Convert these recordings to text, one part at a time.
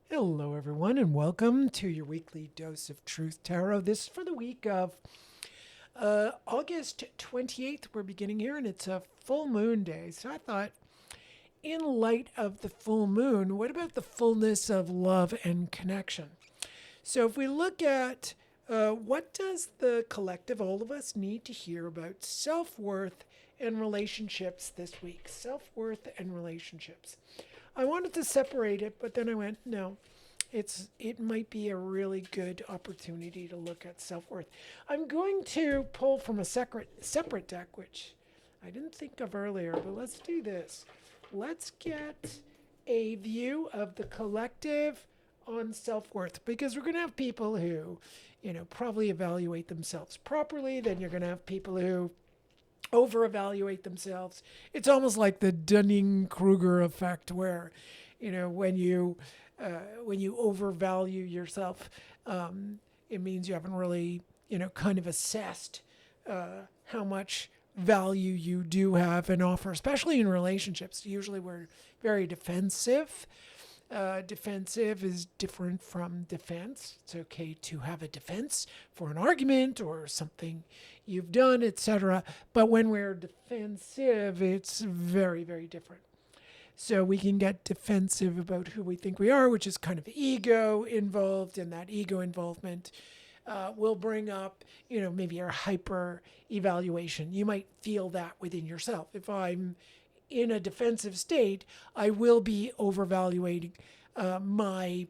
Hello, everyone, and welcome to your weekly dose of truth tarot. This is for the week of August 28th. We're beginning here, and it's a full moon day. So I thought, in light of the full moon, what about the fullness of love and connection? So if we look at what does the collective, all of us, need to hear about self-worth and relationships this week? Self-worth and relationships. I wanted to separate it, but then I went, no, it might be a really good opportunity to look at self-worth. I'm going to pull from a separate deck, which I didn't think of earlier, but let's do this. Let's get a view of the collective on self-worth, because we're going to have people who, probably evaluate themselves properly. Then you're going to have people who over evaluate themselves. It's almost like the Dunning-Kruger effect, where, when you overvalue yourself, it means you haven't really, kind of assessed how much value you do have and offer, especially in relationships. Usually we're very defensive. Defensive is different from defense. It's okay to have a defense for an argument or something you've done, etc. But when we're defensive, it's very, very different. So we can get defensive about who we think we are, which is kind of ego involved, and that ego involvement will bring up, maybe our hyper evaluation. You might feel that within yourself. If I'm in a defensive state, I will be overvaluing my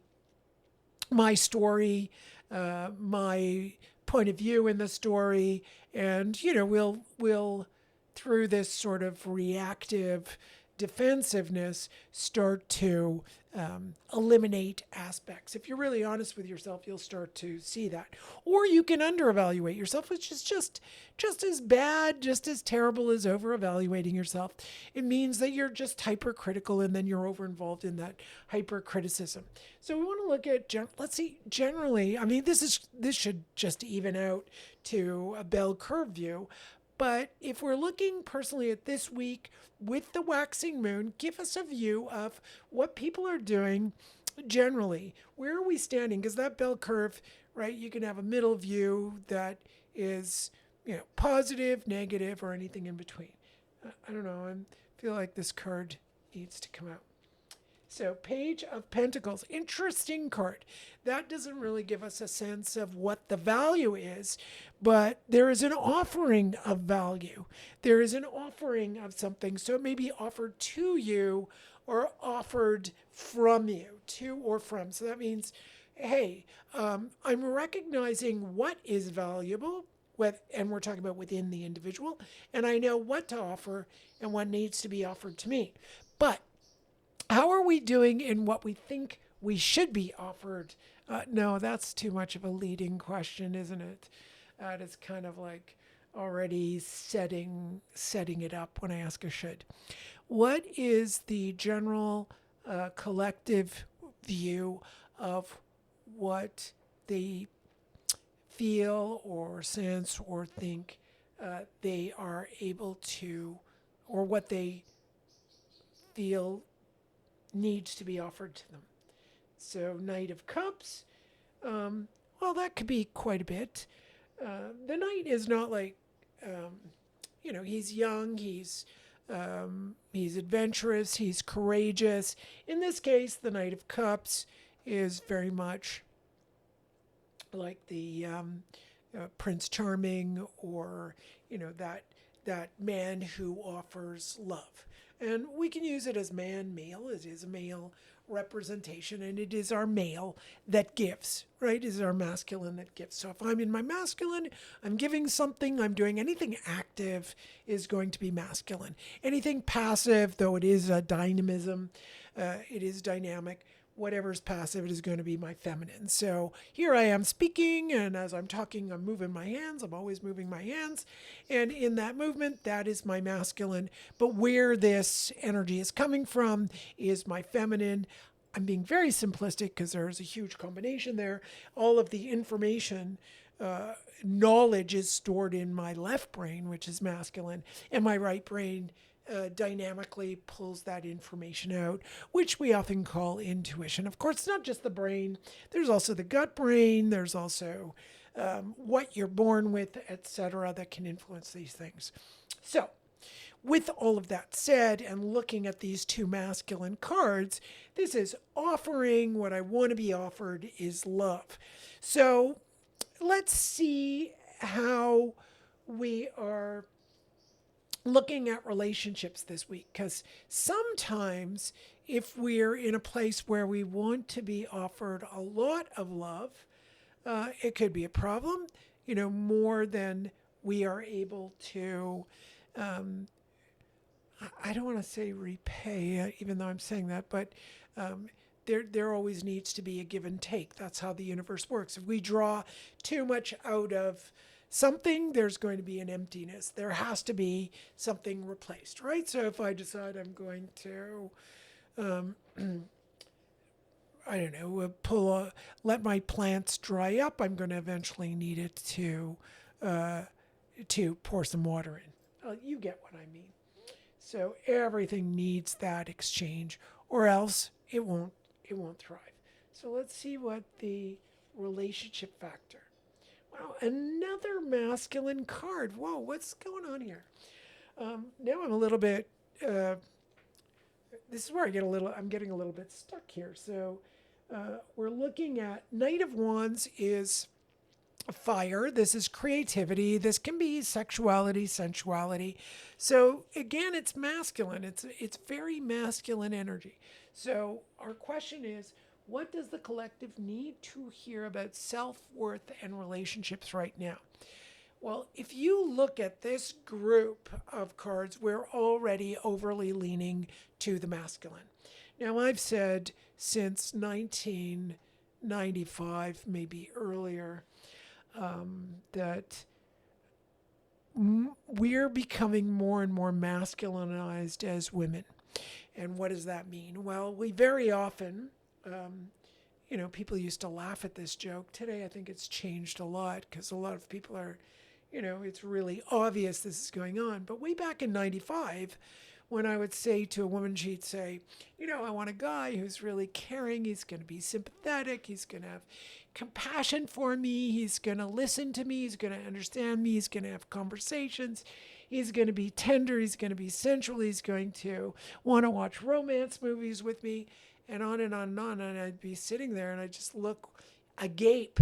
story, my point of view in the story, and we'll through this sort of reactive defensiveness start to eliminate aspects. If you're really honest with yourself, you'll start to see that. Or you can under-evaluate yourself, which is just as bad, just as terrible as over-evaluating yourself. It means that you're just hypercritical, and then you're over-involved in that hypercriticism. So we want to look at, let's see, generally, I mean, this should just even out to a bell curve view. But if we're looking personally at this week with the waxing moon, give us a view of what people are doing generally. Where are we standing? Because that bell curve, right, you can have a middle view that is, positive, negative, or anything in between. I don't know. I feel like this card needs to come out. So, Page of Pentacles, interesting card. That doesn't really give us a sense of what the value is, but there is an offering of value. There is an offering of something. So, it may be offered to you or offered from you, to or from. So, that means, hey, I'm recognizing what is valuable, and we're talking about within the individual, and I know what to offer and what needs to be offered to me. But how are we doing in what we think we should be offered? No, that's too much of a leading question, isn't it? That is kind of like already setting it up when I ask a should. What is the general collective view of what they feel or sense or think they are able to, or what they feel needs to be offered to them? So, Knight of Cups, well, that could be quite a bit. The Knight is not like, he's young, he's adventurous, he's courageous. In this case, the Knight of Cups is very much like the Prince Charming, or that man who offers love. And we can use it as man, male. It is a male representation, and it is our male that gives, right? It is our masculine that gives. So if I'm in my masculine, I'm giving something, I'm doing anything active is going to be masculine. Anything passive, though it is a dynamism, it is dynamic, whatever's passive, it is going to be my feminine. So here I am speaking, and as I'm talking, I'm moving my hands. I'm always moving my hands. And in that movement, that is my masculine. But where this energy is coming from is my feminine. I'm being very simplistic because there's a huge combination there. All of the information, knowledge is stored in my left brain, which is masculine, and my right brain dynamically pulls that information out, which we often call intuition. Of course, it's not just the brain. There's also the gut brain. There's also what you're born with, etc., that can influence these things. So, with all of that said, and looking at these two masculine cards, this is offering what I want to be offered is love. So, let's see how we are looking at relationships this week, because sometimes if we're in a place where we want to be offered a lot of love, it could be a problem, more than we are able to, I don't want to say repay, even though I'm saying that, but there always needs to be a give and take. That's how the universe works. If we draw too much out of something, there's going to be an emptiness. There has to be something replaced, right? So if I decide I'm going to, I don't know, let my plants dry up, I'm going to eventually need it to pour some water in. You get what I mean. So everything needs that exchange, or else it won't thrive. So let's see what the relationship factor. Wow, another masculine card. Whoa, what's going on here? Now I'm a little bit. This is where I'm getting a little bit stuck here. So we're looking at Knight of Wands is fire. This is creativity. This can be sexuality, sensuality. So again, it's masculine. It's very masculine energy. So our question is, what does the collective need to hear about self-worth and relationships right now? Well, if you look at this group of cards, we're already overly leaning to the masculine. Now, I've said since 1995, maybe earlier, that we're becoming more and more masculinized as women. And what does that mean? Well, we very often, people used to laugh at this joke. Today, I think it's changed a lot because a lot of people are, it's really obvious this is going on. But way back in 95, when I would say to a woman, she'd say, I want a guy who's really caring. He's going to be sympathetic. He's going to have compassion for me. He's going to listen to me. He's going to understand me. He's going to have conversations. He's going to be tender. He's going to be sensual. He's going to want to watch romance movies with me, and on and on and on. And I'd be sitting there and I'd just look agape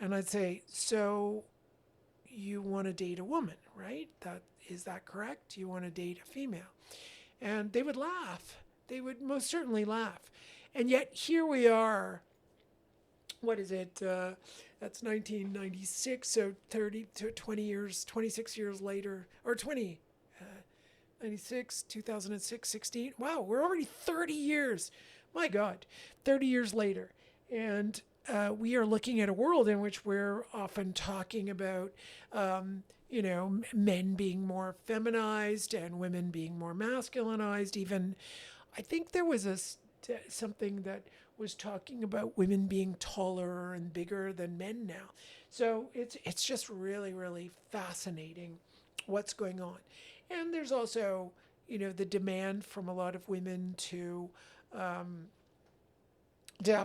and I'd say, so you want to date a woman, right? Is that correct? You want to date a female? And they would laugh. They would most certainly laugh. And yet here we are. What is it? That's 1996. So 26 years later, or 96, 2006, 16. Wow, we're already 30 years. My God, 30 years later. And we are looking at a world in which we're often talking about, men being more feminized and women being more masculinized. Even, I think there was something that was talking about women being taller and bigger than men now. So it's just really, really fascinating what's going on. And there's also, the demand from a lot of women to have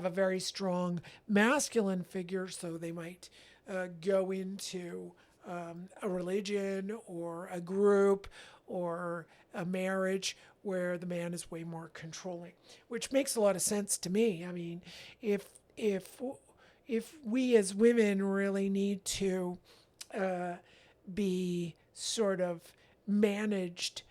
a very strong masculine figure. So they might go into a religion or a group or a marriage where the man is way more controlling, which makes a lot of sense to me. I mean, if we as women really need to be sort of managed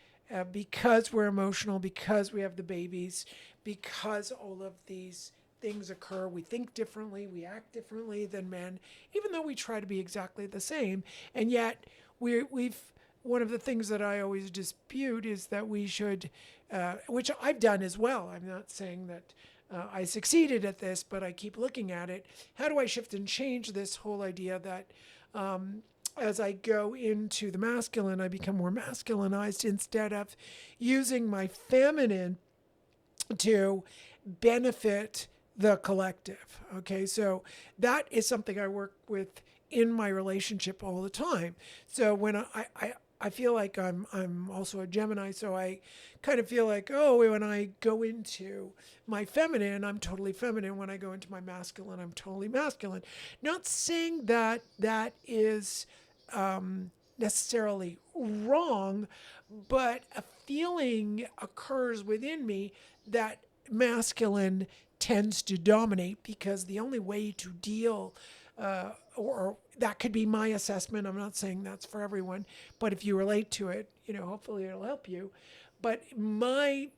because we're emotional, because we have the babies, because all of these things occur, we think differently, we act differently than men, even though we try to be exactly the same. And yet we've one of the things that I always dispute is that we should, which I've done as well. I'm not saying that I succeeded at this, but I keep looking at it. How do I shift and change this whole idea that as I go into the masculine, I become more masculinized instead of using my feminine to benefit the collective. Okay, so that is something I work with in my relationship all the time. So when I feel like I'm also a Gemini, so I kind of feel like, oh, when I go into my feminine, I'm totally feminine. When I go into my masculine, I'm totally masculine. Not saying that that is necessarily wrong, but a feeling occurs within me that masculine tends to dominate because the only way to deal or that could be my assessment. I'm not saying that's for everyone, but if you relate to it, hopefully it'll help you. But my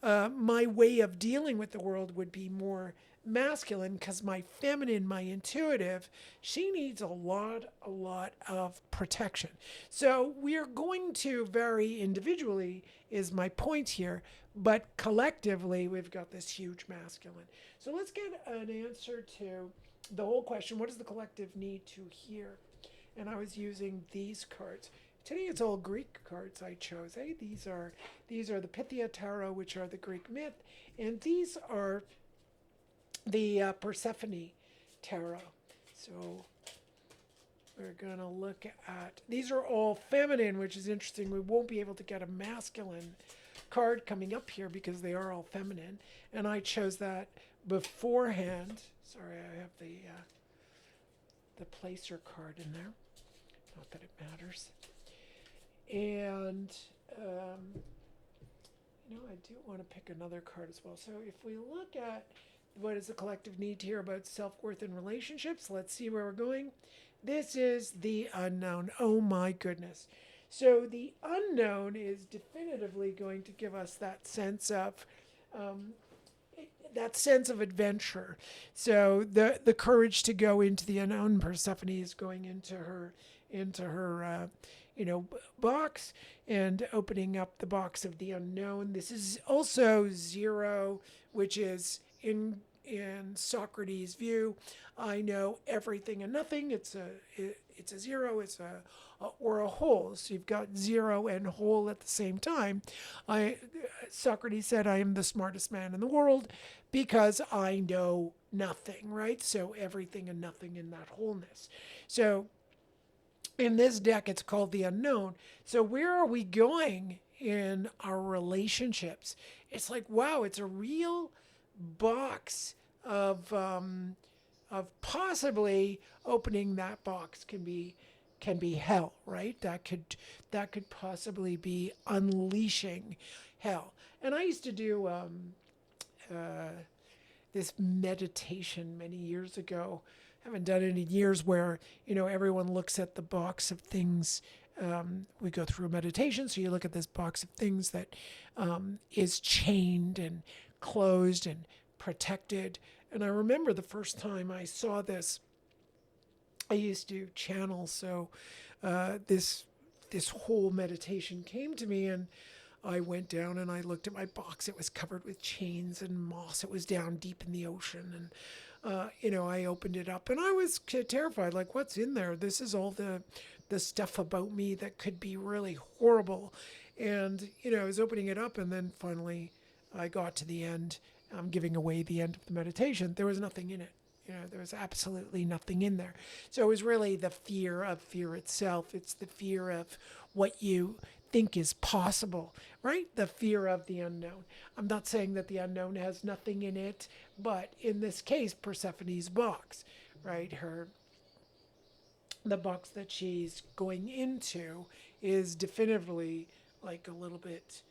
way of dealing with the world would be more masculine because my feminine, my intuitive, she needs a lot of protection. So we are going to vary individually, is my point here, but collectively we've got this huge masculine. So let's get an answer to the whole question: what does the collective need to hear? And I was using these cards. Today it's all Greek cards I chose. These are the Pythia Tarot, which are the Greek myth, and these are the Persephone Tarot. So we're gonna look at, these are all feminine, which is interesting. We won't be able to get a masculine card coming up here because they are all feminine, and I chose that beforehand. Sorry, I have the placer card in there. Not that it matters. And I do want to pick another card as well. So if we look at what does the collective need to hear about self-worth and relationships, let's see where we're going. This is the unknown. Oh my goodness. So the unknown is definitively going to give us that sense of adventure. So the courage to go into the unknown. Persephone is going into her box and opening up the box of the unknown. This is also zero, which is in Socrates' view. I know everything and nothing. It's a zero. Or a whole. So you've got zero and whole at the same time. Socrates said, I am the smartest man in the world because I know nothing, right? So everything and nothing in that wholeness. So in this deck, it's called the unknown. So where are we going in our relationships? It's like, wow, it's a real box of possibly opening that box can be hell, right? That could possibly be unleashing hell. And I used to do this meditation many years ago. I haven't done it in years, where everyone looks at the box of things. We go through a meditation, so you look at this box of things that is chained and closed and protected. And I remember the first time I saw this, I used to channel, so this whole meditation came to me, and I went down and I looked at my box. It was covered with chains and moss. It was down deep in the ocean, and I opened it up, and I was terrified. Like, what's in there? This is all the stuff about me that could be really horrible. And I was opening it up, and then finally, I got to the end. I'm giving away the end of the meditation. There was nothing in it. There was absolutely nothing in there. So it was really the fear of fear itself. It's the fear of what you think is possible, right? The fear of the unknown. I'm not saying that the unknown has nothing in it, but in this case, Persephone's box, right? The box that she's going into is definitively like a little bit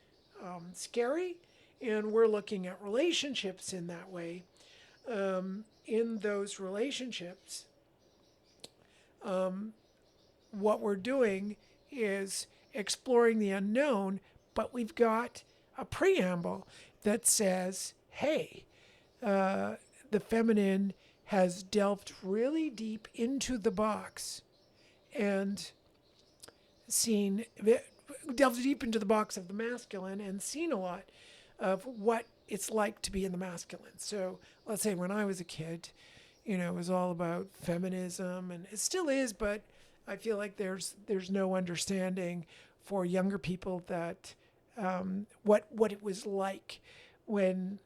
scary. And we're looking at relationships in that way. In those relationships, what we're doing is exploring the unknown, but we've got a preamble that says, hey, the feminine has delved really deep into the box and delved deep into the box of the masculine and seen a lot of what it's like to be in the masculine. So let's say when I was a kid, it was all about feminism, and it still is, but I feel like there's no understanding for younger people that what it was like when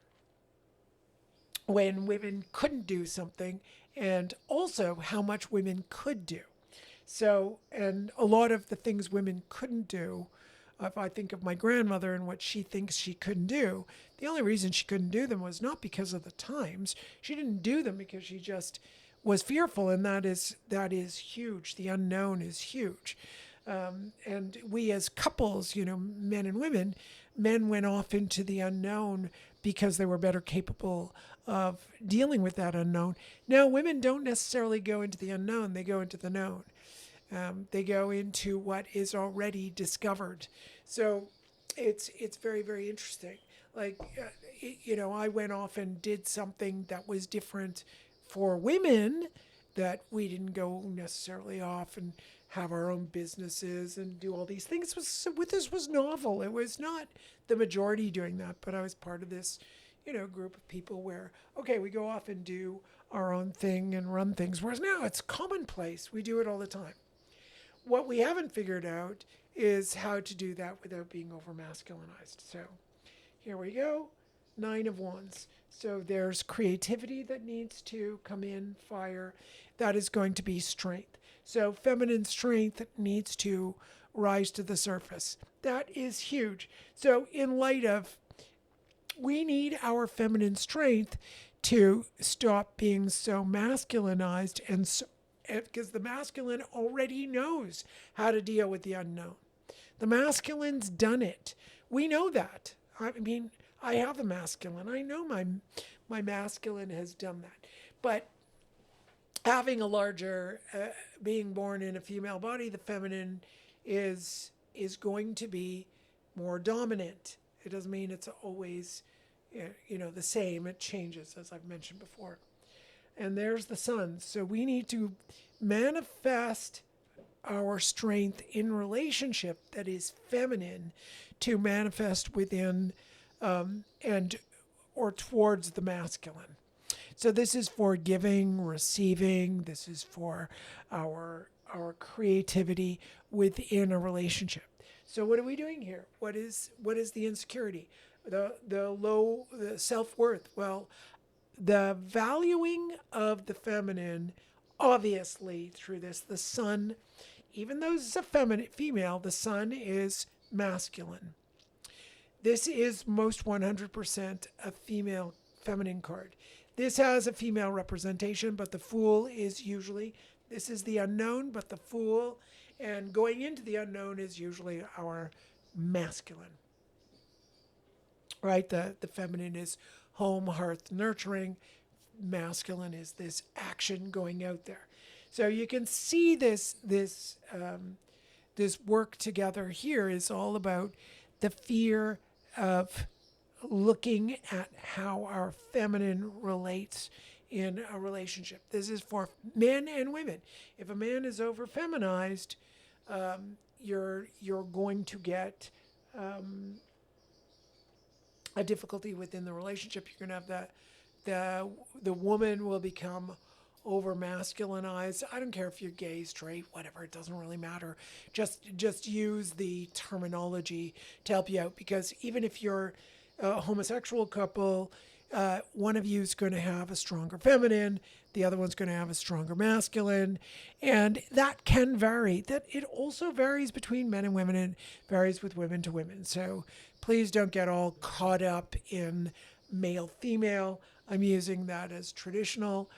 women couldn't do something, and also how much women could do. So, and a lot of the things women couldn't do, if I think of my grandmother and what she thinks she couldn't do, the only reason she couldn't do them was not because of the times. She didn't do them because she just was fearful, and that is huge. The unknown is huge. And we as couples, men and women, men went off into the unknown because they were better capable of dealing with that unknown. Now, women don't necessarily go into the unknown, they go into the known. They go into what is already discovered. So it's very, very interesting. Like, I went off and did something that was different for women, that we didn't go necessarily off and have our own businesses and do all these things. This was novel. It was not the majority doing that, but I was part of this, group of people where, okay, we go off and do our own thing and run things. Whereas now it's commonplace. We do it all the time. What we haven't figured out is how to do that without being over masculinized. So here we go, 9 of Wands. So there's creativity that needs to come in, fire. That is going to be strength. So feminine strength needs to rise to the surface. That is huge. So in light of, we need our feminine strength to stop being so masculinized, and so, because the masculine already knows how to deal with the unknown. The masculine's done it. We know that. I mean, I have a masculine. I know my masculine has done that. But having a larger, being born in a female body, the feminine is going to be more dominant. It doesn't mean it's always, the same. It changes, as I've mentioned before. And there's the sun. So we need to manifest our strength in relationship that is feminine to manifest within and or towards the masculine. So this is for giving, receiving. This is for our creativity within a relationship. So what are we doing here? What is the insecurity? The self-worth. Well, the valuing of the feminine, obviously through this, the sun, even though it's a female, the sun is masculine. This is most 100% a feminine card. This has a female representation, but the Fool is usually, this is the unknown, but the Fool, and going into the unknown is usually our masculine. Right? The feminine is home, hearth, nurturing. Masculine is this action going out there. So you can see this work together here is all about the fear of looking at how our feminine relates in a relationship. This is for men and women. If a man is over feminized, you're going to get a difficulty within the relationship. You're going to have the woman will become over masculinized. I don't care if you're gay, straight, whatever. It doesn't really matter. Just use the terminology to help you out, because even if you're a homosexual couple, one of you is going to have a stronger feminine, the other one's going to have a stronger masculine, and that can vary. That it also varies between men and women, and varies with women to women. So please don't get all caught up in male female. I'm using that as traditional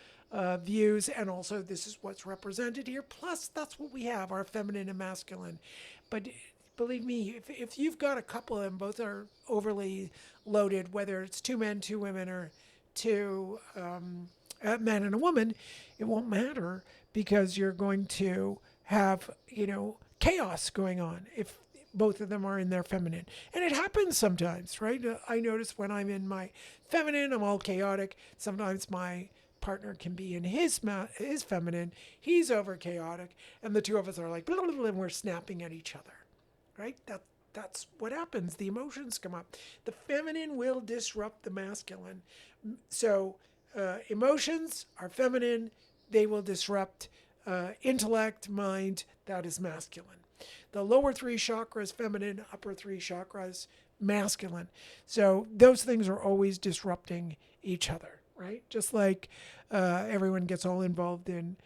views, and also this is what's represented here. Plus, that's what we have, our feminine and masculine. But believe me, if you've got a couple and both are overly loaded, whether it's 2 men, 2 women, or 2 man and a woman, it won't matter, because you're going to have, chaos going on if both of them are in their feminine. And it happens sometimes, right? I notice when I'm in my feminine, I'm all chaotic. Sometimes my partner can be in his feminine, he's over chaotic, and the two of us are like, blah, blah, blah, and we're snapping at each other, right? That's what happens. The emotions come up. The feminine will disrupt the masculine. So emotions are feminine. They will disrupt intellect, mind. That is masculine. The lower 3 chakras, feminine, upper 3 chakras, masculine. So those things are always disrupting each other, right? Just like everyone gets all involved in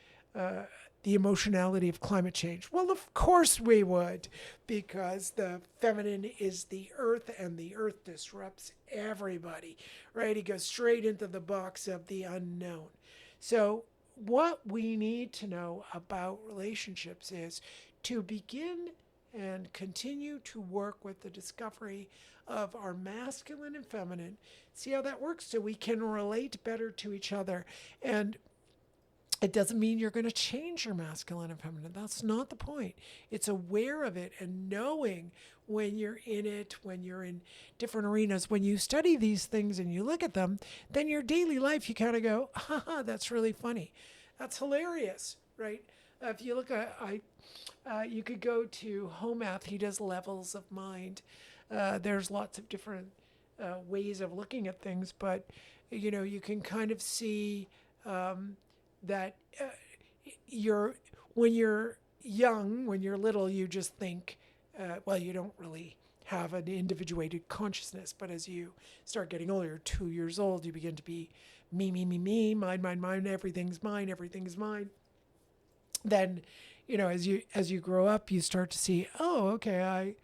the emotionality of climate change? Well, of course we would, because the feminine is the earth and the earth disrupts everybody, right? It goes straight into the box of the unknown. So, what we need to know about relationships is to begin and continue to work with the discovery of our masculine and feminine, see how that works so we can relate better to each other. And it doesn't mean you're going to change your masculine and feminine. That's not the point. It's aware of it and knowing when you're in it, when you're in different arenas. When you study these things and you look at them, then your daily life, you kind of go, haha, that's really funny. That's hilarious, right? If you look at, you could go to Home Math. He does levels of mind. There's lots of different ways of looking at things, but you can kind of see that when you're young, when you're little, you just think, you don't really have an individuated consciousness. But as you start getting older, you're 2 years old, you begin to be me, me, me, me, mine, mine, mine, everything's mine, everything is mine. Then, as you grow up, you start to see, oh, okay,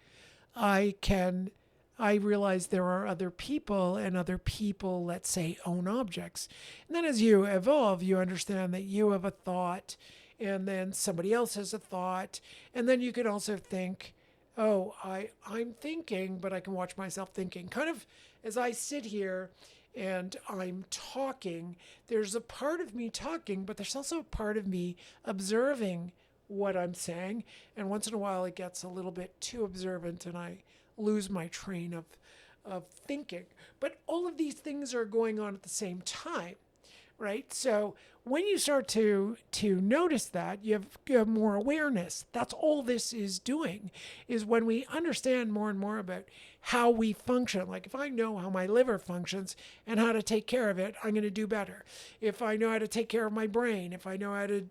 I realize there are other people, and other people, let's say, own objects. And then as you evolve, you understand that you have a thought, and then somebody else has a thought. And then you can also think, oh, I'm thinking, but I can watch myself thinking. Kind of as I sit here and I'm talking, there's a part of me talking, but there's also a part of me observing what I'm saying. And once in a while, it gets a little bit too observant, and I lose my train of thinking. But all of these things are going on at the same time, right? So when you start to notice that, you have more awareness. That's all this is doing, is when we understand more and more about how we function. Like if I know how my liver functions and how to take care of it, I'm going to do better. If I know how to take care of my brain, if I know how to,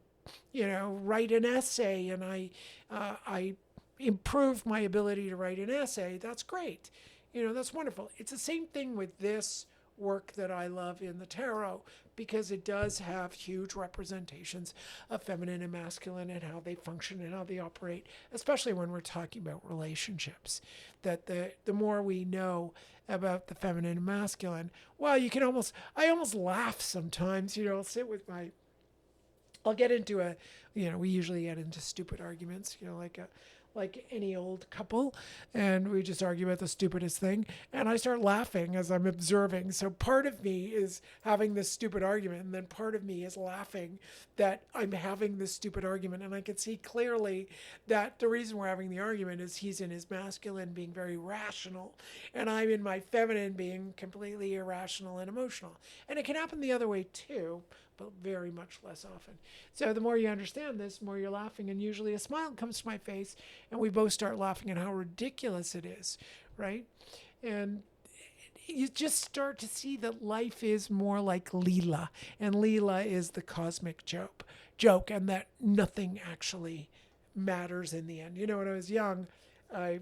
write an essay, and I improve my ability to write an essay, that's great. That's wonderful. It's the same thing with this work that I love in the tarot, because it does have huge representations of feminine and masculine and how they function and how they operate, especially when we're talking about relationships. That the more we know about the feminine and masculine, well, I almost laugh sometimes. I'll sit with I'll get into we usually get into stupid arguments, like any old couple, and we just argue about the stupidest thing, and I start laughing as I'm observing. So part of me is having this stupid argument, and then part of me is laughing that I'm having this stupid argument, and I can see clearly that the reason we're having the argument is he's in his masculine being very rational, and I'm in my feminine being completely irrational and emotional. And it can happen the other way too, but very much less often. So the more you understand this, the more you're laughing, and usually a smile comes to my face, and we both start laughing at how ridiculous it is, right? And you just start to see that life is more like Leela, and Leela is the cosmic joke, and that nothing actually matters in the end. When I was young, I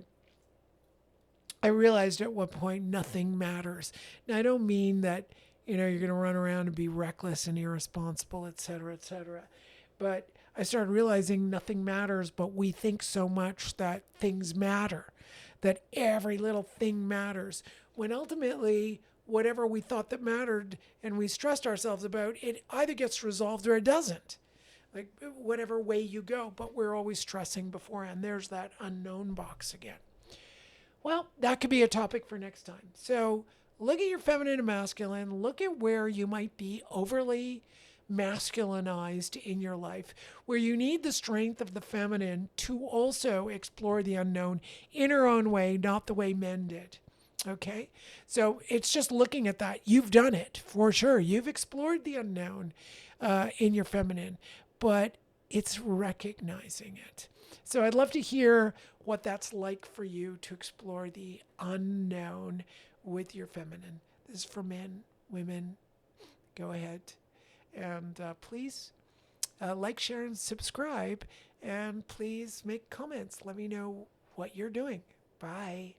realized at one point nothing matters. Now, I don't mean that you're going to run around and be reckless and irresponsible, et cetera, et cetera. But I started realizing nothing matters, but we think so much that things matter, that every little thing matters, when ultimately whatever we thought that mattered and we stressed ourselves about, it either gets resolved or it doesn't. Like whatever way you go, but we're always stressing beforehand. There's that unknown box again. Well, that could be a topic for next time. So look at your feminine and masculine. Look at where you might be overly masculinized in your life, where you need the strength of the feminine to also explore the unknown in her own way, not the way men did. Okay? So it's just looking at that. You've done it for sure. You've explored the unknown in your feminine, but it's recognizing it. So I'd love to hear what that's like for you to explore the unknown with your feminine. This is for men, women. Go ahead. And please like, share, and subscribe. And please make comments. Let me know what you're doing. Bye.